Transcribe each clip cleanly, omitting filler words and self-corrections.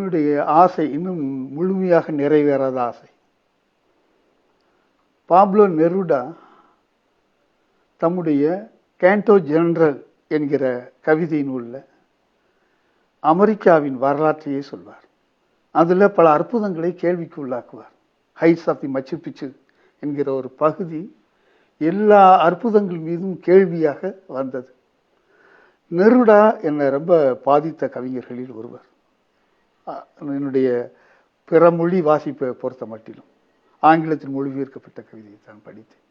என்னுடைய ஆசை இன்னும் முழுமையாக நிறைவேறாத ஆசை. பாப்லோ நெருடா தம்முடைய கேண்டோ ஜெனரல் என்கிற கவிதை நூலில் அமெரிக்காவின் வரலாற்றையே சொல்வார். அதில் பல அற்புதங்களை கேள்விக்கு உள்ளாக்குவார். ஹைட்ஸ் ஆஃப் தி மச்சு பிச்சு என்கிற ஒரு பகுதி எல்லா அற்புதங்கள் மீதும் கேள்வியாக வந்தது. நெருடா என்னை ரொம்ப பாதித்த கவிஞர்களில் ஒருவர். என்னுடைய பிற மொழி வாசிப்பை பொறுத்த மட்டிலும் ஆங்கிலத்தில் மொழிபெயர்க்கப்பட்ட கவிதையை தான் படித்தேன்.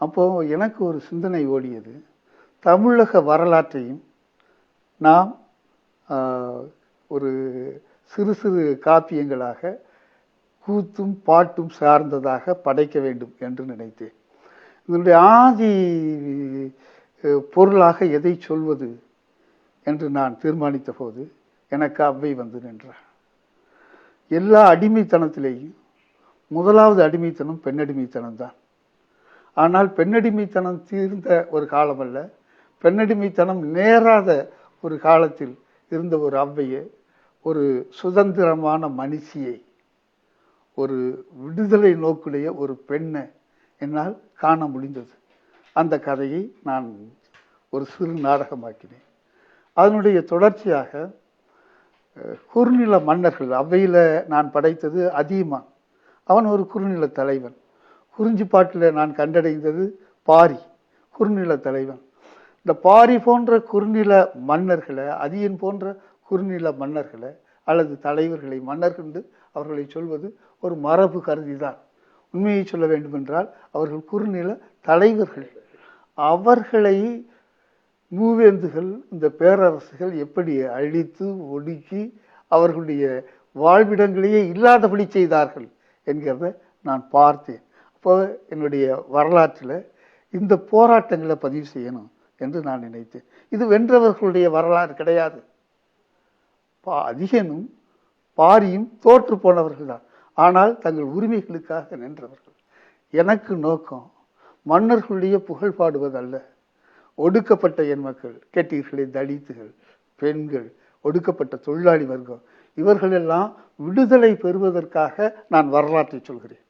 அப்போது எனக்கு ஒரு சிந்தனை ஓடியது, தமிழக வரலாற்றையும் நாம் ஒரு சிறு சிறு காப்பியங்களாக கூத்தும் பாட்டும் சார்ந்ததாக படைக்க வேண்டும் என்று நினைத்தேன். இதனுடைய ஆதி பொருளாக எதை சொல்வது என்று நான் தீர்மானித்த போது எனக்கு அவ்வை வந்து நின்றார். எல்லா அடிமைத்தனத்திலேயும் முதலாவது அடிமைத்தனம் பெண்ணடிமைத்தனம் தான். ஆனால் பெண்ணடிமைத்தனம் தீர்ந்த ஒரு காலம் அல்ல, பெண்ணடிமைத்தனம் நேராத ஒரு காலத்தில் இருந்த ஒரு அவ்வையை, ஒரு சுதந்திரமான மனுஷியை, ஒரு விடுதலை நோக்குடைய ஒரு பெண்ணை என்னால் காண முடிந்தது. அந்த கதையை நான் ஒரு சிறு நாடகமாக்கினேன். அதனுடைய தொடர்ச்சியாக குறுநில மன்னர்கள், அவ்வையில் நான் படைத்தது அதியமான், அவன் ஒரு குறுநில தலைவன். குறிஞ்சிப்பாட்டில் நான் கண்டடைந்தது பாரி, குறுநில தலைவன். இந்த பாரி போன்ற குறுநில மன்னர்களை, அதியன் போன்ற குறுநில மன்னர்களை அல்லது தலைவர்களை மன்னர்கள் என்று அவர்களை சொல்வது ஒரு மரபு கருதிதான். உண்மையை சொல்ல வேண்டுமென்றால் அவர்கள் குறுநில தலைவர்கள். அவர்களை மூவேந்துகள், இந்த பேரரசுகள் எப்படி அழித்து ஒடுக்கி அவர்களுடைய வாழ்விடங்களையே இல்லாதபடி செய்தார்கள் என்கிறத நான் பார்த்தேன். அப்போ என்னுடைய வரலாற்றில் இந்த போராட்டங்களை பதிவு செய்யணும் என்று நான் நினைத்தேன். இது வென்றவர்களுடைய வரலாறு கிடையாது. அதிகனும் பாரியும் தோற்று போனவர்கள் தான், ஆனால் தங்கள் உரிமைகளுக்காக நின்றவர்கள். எனக்கு நோக்கம் மன்னர்களுடைய புகழ் பாடுவதல்ல. ஒடுக்கப்பட்ட என் மக்கள், கெட்டீர்களே, தலித்துகள், பெண்கள், ஒடுக்கப்பட்ட தொழிலாளி வர்க்கம், இவர்களெல்லாம் விடுதலை பெறுவதற்காக நான் வரலாற்றை சொல்கிறேன்.